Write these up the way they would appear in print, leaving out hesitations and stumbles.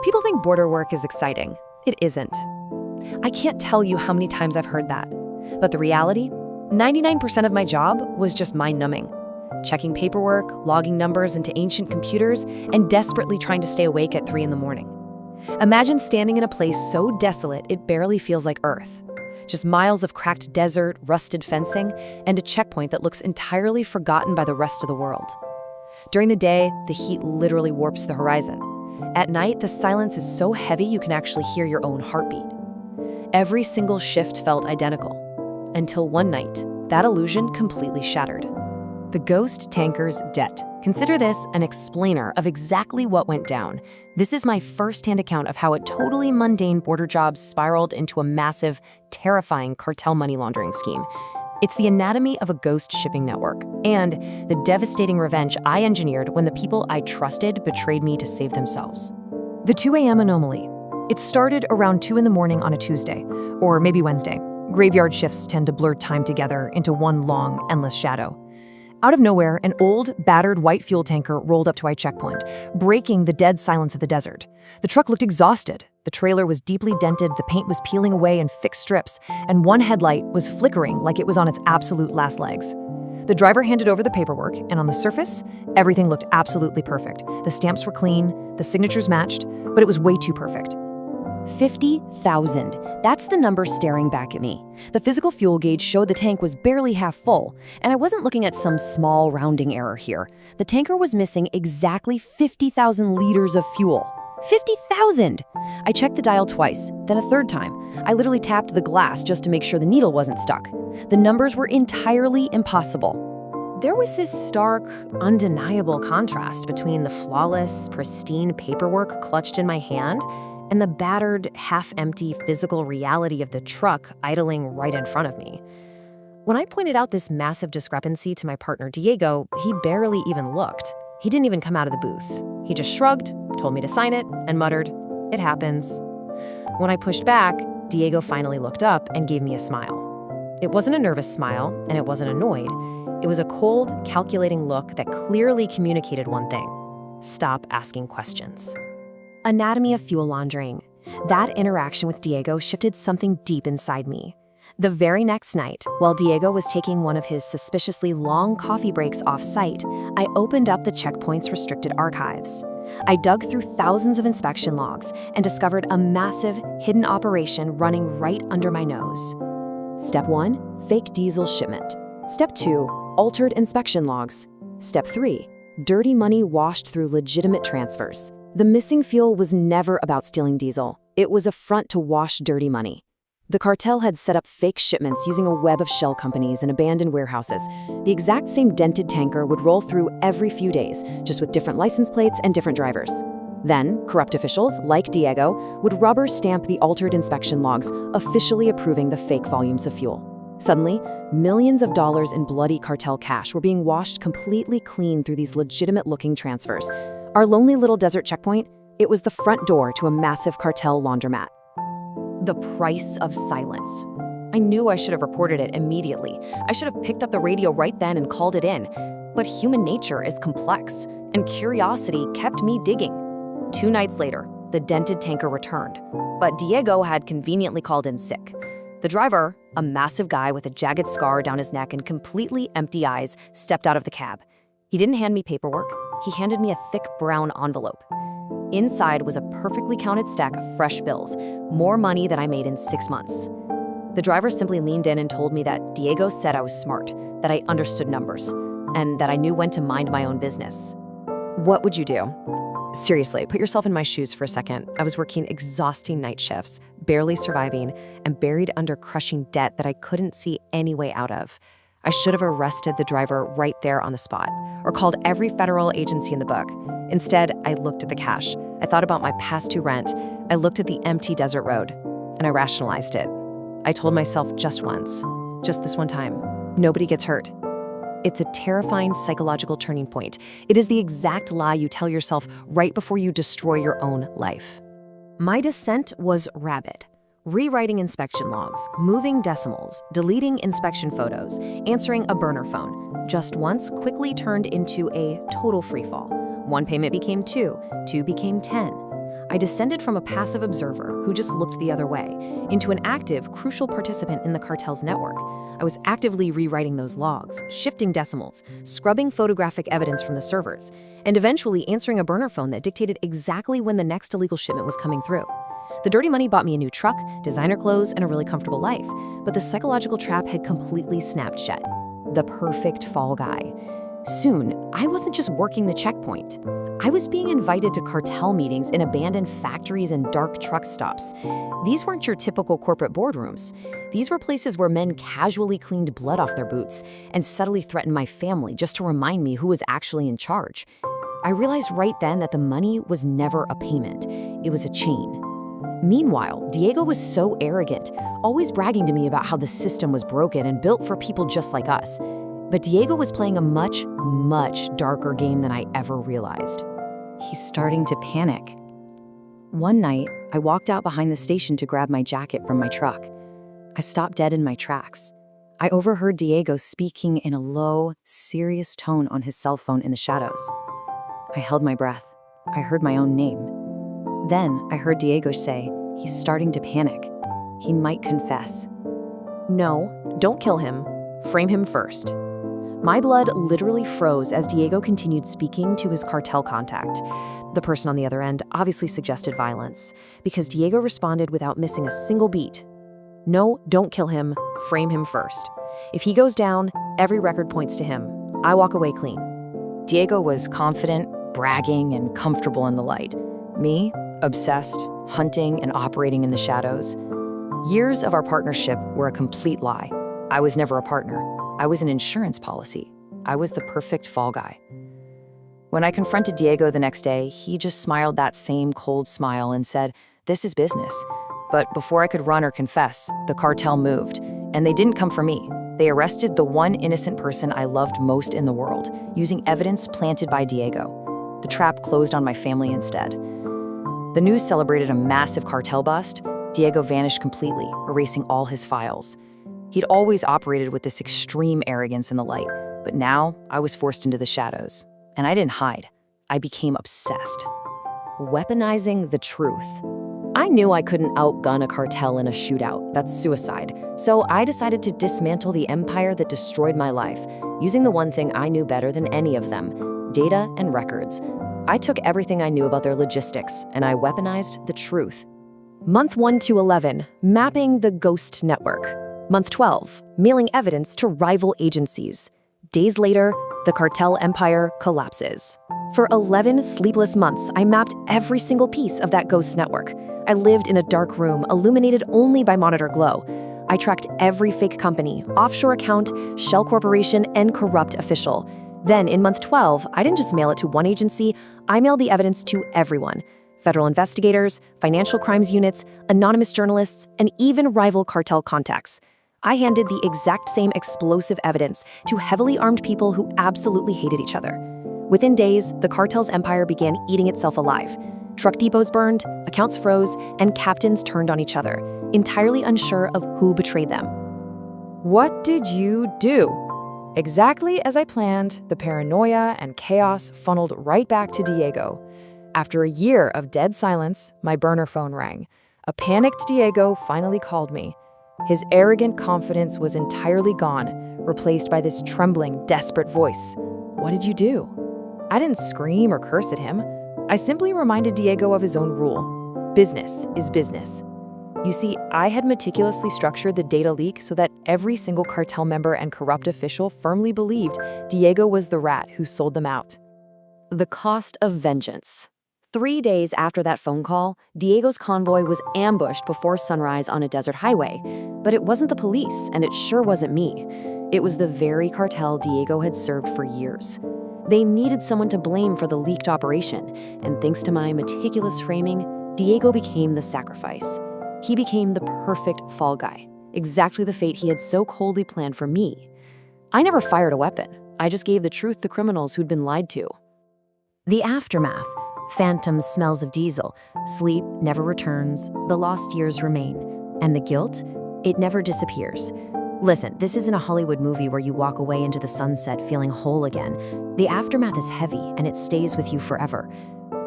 People think border work is exciting. It isn't. I can't tell you how many times I've heard that. But the reality, 99% of my job was just mind-numbing. Checking paperwork, logging numbers into ancient computers, and desperately trying to stay awake at 3 in the morning. Imagine standing in a place so desolate it barely feels like Earth. Just miles of cracked desert, rusted fencing, and a checkpoint that looks entirely forgotten by the rest of the world. During the day, the heat literally warps the horizon. At night, the silence is so heavy you can actually hear your own heartbeat. Every single shift felt identical. Until one night, that illusion completely shattered. The ghost tanker's debt. Consider this an explainer of exactly what went down. This is my first-hand account of how a totally mundane border job spiraled into a massive, terrifying cartel money laundering scheme. It's the anatomy of a ghost shipping network, and the devastating revenge I engineered when the people I trusted betrayed me to save themselves. The 2 a.m. anomaly. It started around 2 in the morning on a Tuesday, or maybe Wednesday. Graveyard shifts tend to blur time together into one long, endless shadow. Out of nowhere, an old, battered white fuel tanker rolled up to our checkpoint, breaking the dead silence of the desert. The truck looked exhausted. The trailer was deeply dented, the paint was peeling away in thick strips, and one headlight was flickering like it was on its absolute last legs. The driver handed over the paperwork, and on the surface, everything looked absolutely perfect. The stamps were clean, the signatures matched, but it was way too perfect. 50,000. That's the number staring back at me. The physical fuel gauge showed the tank was barely half full, and I wasn't looking at some small rounding error here. The tanker was missing exactly 50,000 liters of fuel. 50,000! I checked the dial twice, then a third time. I literally tapped the glass just to make sure the needle wasn't stuck. The numbers were entirely impossible. There was this stark, undeniable contrast between the flawless, pristine paperwork clutched in my hand and the battered, half-empty physical reality of the truck idling right in front of me. When I pointed out this massive discrepancy to my partner Diego, he barely even looked. He didn't even come out of the booth. He just shrugged, told me to sign it, and muttered, "It happens." When I pushed back, Diego finally looked up and gave me a smile. It wasn't a nervous smile, and it wasn't annoyed. It was a cold, calculating look that clearly communicated one thing: stop asking questions. Anatomy of fuel laundering. That interaction with Diego shifted something deep inside me. The very next night, while Diego was taking one of his suspiciously long coffee breaks off-site, I opened up the checkpoint's restricted archives. I dug through thousands of inspection logs and discovered a massive, hidden operation running right under my nose. Step 1, fake diesel shipment. Step 2, altered inspection logs. Step 3, dirty money washed through legitimate transfers. The missing fuel was never about stealing diesel. It was a front to wash dirty money. The cartel had set up fake shipments using a web of shell companies and abandoned warehouses. The exact same dented tanker would roll through every few days, just with different license plates and different drivers. Then, corrupt officials, like Diego, would rubber stamp the altered inspection logs, officially approving the fake volumes of fuel. Suddenly, millions of dollars in bloody cartel cash were being washed completely clean through these legitimate-looking transfers. Our lonely little desert checkpoint, it was the front door to a massive cartel laundromat. The price of silence. I knew I should have reported it immediately. I should have picked up the radio right then and called it in. But human nature is complex, and curiosity kept me digging. 2 nights later, the dented tanker returned, but Diego had conveniently called in sick. The driver, a massive guy with a jagged scar down his neck and completely empty eyes, stepped out of the cab. He didn't hand me paperwork. He handed me a thick brown envelope. Inside was a perfectly counted stack of fresh bills, more money than I made in 6 months. The driver simply leaned in and told me that Diego said I was smart, that I understood numbers, and that I knew when to mind my own business. What would you do? Seriously, put yourself in my shoes for a second. I was working exhausting night shifts, barely surviving, and buried under crushing debt that I couldn't see any way out of. I should have arrested the driver right there on the spot, or called every federal agency in the book. Instead, I looked at the cash. I thought about my past due rent. I looked at the empty desert road, and I rationalized it. I told myself just once, just this one time, nobody gets hurt. It's a terrifying psychological turning point. It is the exact lie you tell yourself right before you destroy your own life. My descent was rapid. Rewriting inspection logs, moving decimals, deleting inspection photos, answering a burner phone. Just once quickly turned into a total freefall. 1 payment became 2, 2 became 10. I descended from a passive observer who just looked the other way into an active, crucial participant in the cartel's network. I was actively rewriting those logs, shifting decimals, scrubbing photographic evidence from the servers, and eventually answering a burner phone that dictated exactly when the next illegal shipment was coming through. The dirty money bought me a new truck, designer clothes, and a really comfortable life, but the psychological trap had completely snapped shut. The perfect fall guy. Soon, I wasn't just working the checkpoint. I was being invited to cartel meetings in abandoned factories and dark truck stops. These weren't your typical corporate boardrooms. These were places where men casually cleaned blood off their boots and subtly threatened my family just to remind me who was actually in charge. I realized right then that the money was never a payment. It was a chain. Meanwhile, Diego was so arrogant, always bragging to me about how the system was broken and built for people just like us. But Diego was playing a much, much darker game than I ever realized. He's starting to panic. One night, I walked out behind the station to grab my jacket from my truck. I stopped dead in my tracks. I overheard Diego speaking in a low, serious tone on his cell phone in the shadows. I held my breath. I heard my own name. Then I heard Diego say, "He's starting to panic. He might confess." "No, don't kill him. Frame him first." My blood literally froze as Diego continued speaking to his cartel contact. The person on the other end obviously suggested violence, because Diego responded without missing a single beat. "No, don't kill him. Frame him first. If he goes down, every record points to him. I walk away clean." Diego was confident, bragging, and comfortable in the light. Me, obsessed, hunting, and operating in the shadows. Years of our partnership were a complete lie. I was never a partner. I was an insurance policy. I was the perfect fall guy. When I confronted Diego the next day, he just smiled that same cold smile and said, "This is business." But before I could run or confess, the cartel moved, and they didn't come for me. They arrested the one innocent person I loved most in the world, using evidence planted by Diego. The trap closed on my family instead. The news celebrated a massive cartel bust. Diego vanished completely, erasing all his files. He'd always operated with this extreme arrogance in the light, but now I was forced into the shadows. And I didn't hide. I became obsessed. Weaponizing the truth. I knew I couldn't outgun a cartel in a shootout. That's suicide. So I decided to dismantle the empire that destroyed my life, using the one thing I knew better than any of them: data and records. I took everything I knew about their logistics, and I weaponized the truth. Month 1 to 11, mapping the ghost network. Month 12, mailing evidence to rival agencies. Days later, the cartel empire collapses. For 11 sleepless months, I mapped every single piece of that ghost network. I lived in a dark room, illuminated only by monitor glow. I tracked every fake company, offshore account, shell corporation, and corrupt official. Then, in month 12, I didn't just mail it to one agency, I mailed the evidence to everyone. Federal investigators, financial crimes units, anonymous journalists, and even rival cartel contacts. I handed the exact same explosive evidence to heavily armed people who absolutely hated each other. Within days, the cartel's empire began eating itself alive. Truck depots burned, accounts froze, and captains turned on each other, entirely unsure of who betrayed them. What did you do? Exactly as I planned, the paranoia and chaos funneled right back to Diego. After a year of dead silence, my burner phone rang. A panicked Diego finally called me. His arrogant confidence was entirely gone, replaced by this trembling, desperate voice. What did you do? I didn't scream or curse at him. I simply reminded Diego of his own rule. Business is business. You see, I had meticulously structured the data leak so that every single cartel member and corrupt official firmly believed Diego was the rat who sold them out. The cost of vengeance. 3 days after that phone call, Diego's convoy was ambushed before sunrise on a desert highway. But it wasn't the police, and it sure wasn't me. It was the very cartel Diego had served for years. They needed someone to blame for the leaked operation, and thanks to my meticulous framing, Diego became the sacrifice. He became the perfect fall guy, exactly the fate he had so coldly planned for me. I never fired a weapon. I just gave the truth to criminals who'd been lied to. The aftermath. Phantom smells of diesel. Sleep never returns. The lost years remain. And the guilt? It never disappears. Listen, this isn't a Hollywood movie where you walk away into the sunset feeling whole again. The aftermath is heavy, and it stays with you forever.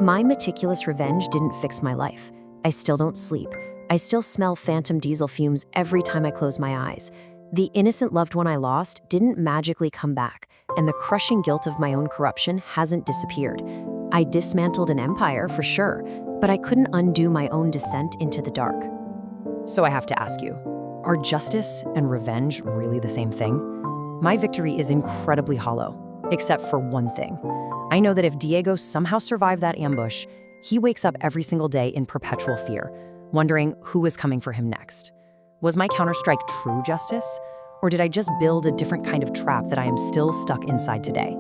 My meticulous revenge didn't fix my life. I still don't sleep. I still smell phantom diesel fumes every time I close my eyes. The innocent loved one I lost didn't magically come back, and the crushing guilt of my own corruption hasn't disappeared. I dismantled an empire, for sure, but I couldn't undo my own descent into the dark. So I have to ask you, are justice and revenge really the same thing? My victory is incredibly hollow, except for one thing. I know that if Diego somehow survived that ambush, he wakes up every single day in perpetual fear, wondering who is coming for him next. Was my counterstrike true justice? Or did I just build a different kind of trap that I am still stuck inside today?